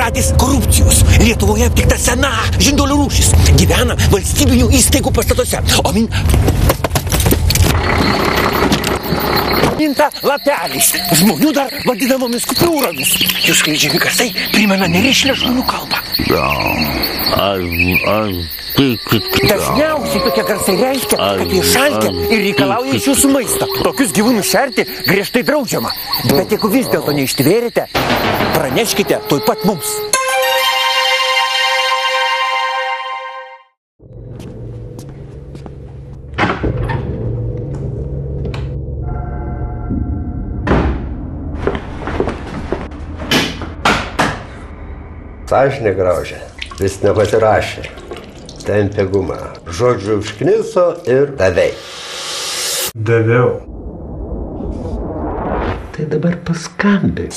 kratės korupcijos. Lietuvoje aptikta sena žinduolių rūšis. Gyvena valstybinių įstaigų pastatuose. O minta lapeliais. Žmonių dar vadinamomis kupiūromis. Jų skleidžiami garsai primena nerišlią žmonių kalbą. Dažniausiai tokie garsai reiškia, kad jie šalkia ir reikalauja iš jūsų maisto. Tokius gyvūnus šerti griežtai draudžiama. Bet jeigu vis dėlto neištvėrite, praneškite tuoj pat mums. Sąžinė graužia, vis nepasirašė. Tempė gumą. Žodžiu užkniso ir davei. Daviau. Tai dabar paskambink.